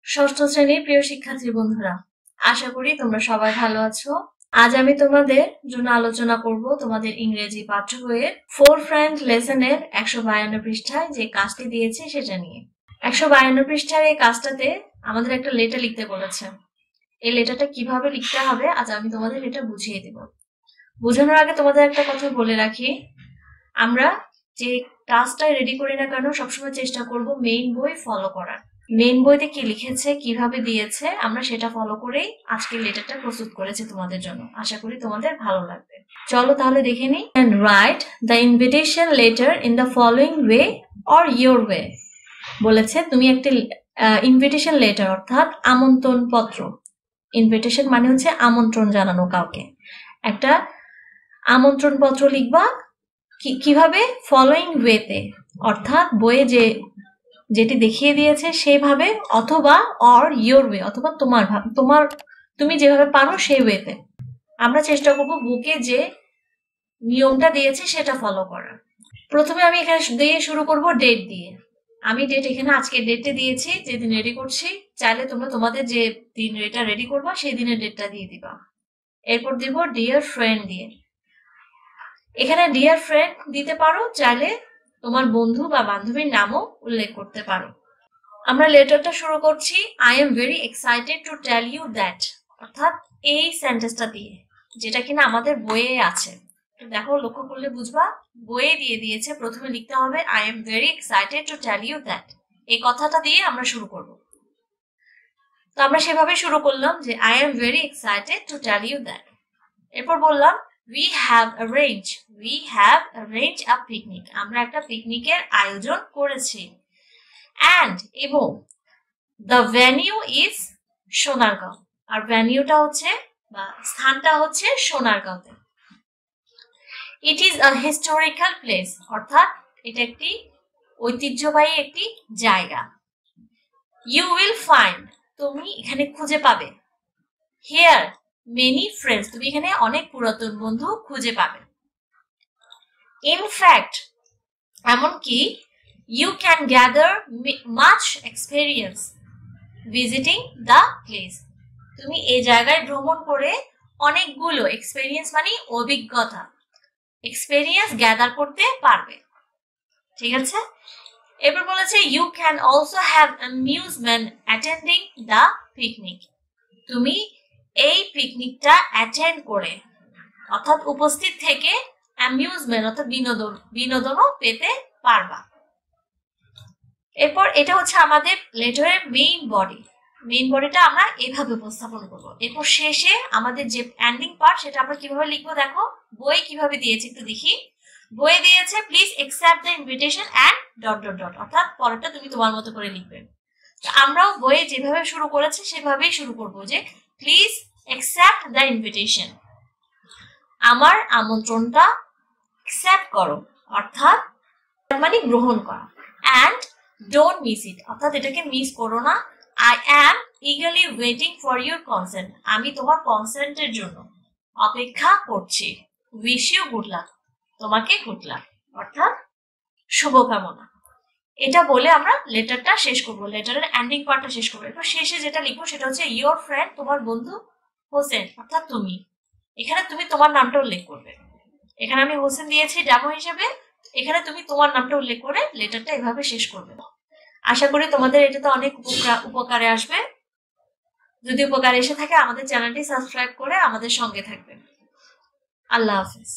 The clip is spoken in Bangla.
ষষ্ঠ শ্রেণীর প্রিয় শিক্ষার্থী বন্ধুরা, আশা করি তোমরা সবাই ভালো আছো। আজ আমি তোমাদের জন্য আলোচনা করব তোমাদের ইংরেজি পাঠ্য বইয়ের 4 ফ্রেন্ড লেসনের 152 পৃষ্ঠায় যে কাজটি দিয়েছে সেটা নিয়ে। 152 পৃষ্ঠার এই কাজটাতে আমাদের একটা লেটার লিখতে বলেছে। এই লেটারটা কিভাবে লিখতে হবে আজ আমি তোমাদের এটা বুঝিয়ে দেব। বোঝানোর আগে তোমাদের একটা কথা বলে রাখি, আমরা যে কাজটা রেডি করি না কেন সবসময় চেষ্টা করব মেইন বই ফলো করার। মেইন বইতে কি লিখেছে, কিভাবে দিয়েছে, আমরা সেটা ফলো করেই আজকের লেটারটা প্রস্তুত করেছি তোমাদের জন্য। আশা করি তোমাদের ভালো লাগবে। চলো তাহলে দেখে নিই। And write the invitation letter in the following way or your way. বলেছে তুমি একটা ইনভিটেশন লেটার অর্থাৎ আমন্ত্রণ পত্র, ইনভিটেশন মানে হচ্ছে আমন্ত্রণ জানানো কাউকে, একটা আমন্ত্রণ পত্র লিখবা। কিভাবে? ফলোইং ওয়েতে, অর্থাৎ বইয়ে যেটি দেখিয়ে দিয়েছে সেইভাবে, অথবা অর ইয়োর ওয়ে, অথবা তুমি যেভাবে পারো সেই ওয়েতে। আমরা চেষ্টা করবো বুকে যে নিয়মটা দিয়েছে সেটা ফলো করার। প্রথমে আমি এখানে দিয়ে শুরু করব ডেট দিয়ে। আমি ডেট এখানে আজকে ডেটে দিয়েছি, যেদিন রেডি করছি। চাইলে তোমরা তোমাদের যে দিন এটা রেডি করবা সেই দিনের ডেটটা দিয়ে দিবা। এরপর দিব ডিয়ার ফ্রেন্ড দিয়ে। এখানে ডিয়ার ফ্রেন্ড দিতে পারো, চাইলে তোমার বন্ধু বা বান্ধবীর নামও উল্লেখ করতে পারো। আমরা লেটারটা শুরু করছি I am very excited to tell you that, অর্থাৎ এই সেন্টেন্সটা দিয়ে, যেটা কিনা আমাদের বইয়ে আছে। দেখো, লক্ষ্য করলে বুঝবা, বইয়ে দিয়ে দিয়েছে। প্রথমে লিখতে হবে I am very excited to tell you that, এই কথাটা দিয়ে আমরা শুরু করব। তো আমরা সেভাবে শুরু করলাম যে I am very excited to tell you that. এরপর বললাম we have arranged a picnic, আমরা একটা পিকনিকের আয়োজন করেছি। and এবং the venue is সোনারগাঁও, আর ভেনিউটা হচ্ছে বা স্থানটা হচ্ছে সোনারগাঁওতে। it is a historical place, অর্থাৎ এটা একটি ঐতিহ্যবাহী একটি জায়গা। you will find, তুমি এখানে খুঁজে পাবে। here many friends, তুমি এখানে অনেক পুরাতন বন্ধু খুঁজে পাবে। in fact, এমনকি you can gather much experience visiting the place, তুমি এই জায়গায় ভ্রমণ করে অনেকগুলো এক্সপেরিয়েন্স মানে অভিজ্ঞতা, এক্সপেরিয়েন্স গ্যাদার করতে পারবে। ঠিক আছে। এরপর বলেছে you can also have amusement attending the picnic, তুমি এই পিকনিকটা অ্যাটেন্ড করে অর্থাৎ উপস্থিত থেকে অ্যামিউজমেন্ট অর্থাৎ বিনোদনও পেতে পারবা। এরপর এটা হচ্ছে আমাদের লেটারের মেইন বডি। মেইন বডিটা আমরা এভাবে উপস্থাপন করব। এরপর শেষে আমাদের যে এন্ডিং পার্ট সেটা আমরা কিভাবে লিখবো, দেখো বই কিভাবে দিয়েছে একটু দেখি। বই দিয়েছে please accept the invitation and dot dot dot, অর্থাৎ পরেরটা তুমি তোমার মতো করে লিখবে। আমরাও বইয়ে যেভাবে শুরু করেছি সেভাবেই শুরু করব যে প্লিজ অ্যাকসেপ্ট দ্য ইনভিটেশন, আমার আমন্ত্রণটা অ্যাকসেপ্ট করো, অর্থাৎ মানে গ্রহণ করা। অ্যান্ড ডোন্ট মিস ইট, অর্থাৎ এটাকে মিস করো না। I am eagerly waiting for your consent, আমি তোমার কনসেন্টের জন্য অপেক্ষা করছি। উইশ ইউ গুড লাক, তোমাকে গুড লাক, অর্থাৎ শুভকামনা। এটা বলে আমরা লেটারটা শেষ করবো, লেটারের এন্ডিং পার্টটা শেষ করবো। এরপর শেষে যেটা লিখবো সেটা হচ্ছে ইয়োর ফ্রেন্ড, তোমার বন্ধু হোসেন, অর্থাৎ তুমি। এখানে তুমি তোমার নামটা উল্লেখ করবে। এখানে আমি হোসেন দিয়েছি ডেমো হিসেবে, এখানে তুমি তোমার নামটা উল্লেখ করে লেটারটা এভাবে শেষ করবে। আশা করি তোমাদের এটাতে অনেক উপকারে আসবে। যদি উপকারে এসে থাকে আমাদের চ্যানেলটি সাবস্ক্রাইব করে আমাদের সঙ্গে থাকবে। আল্লাহ হাফেজ।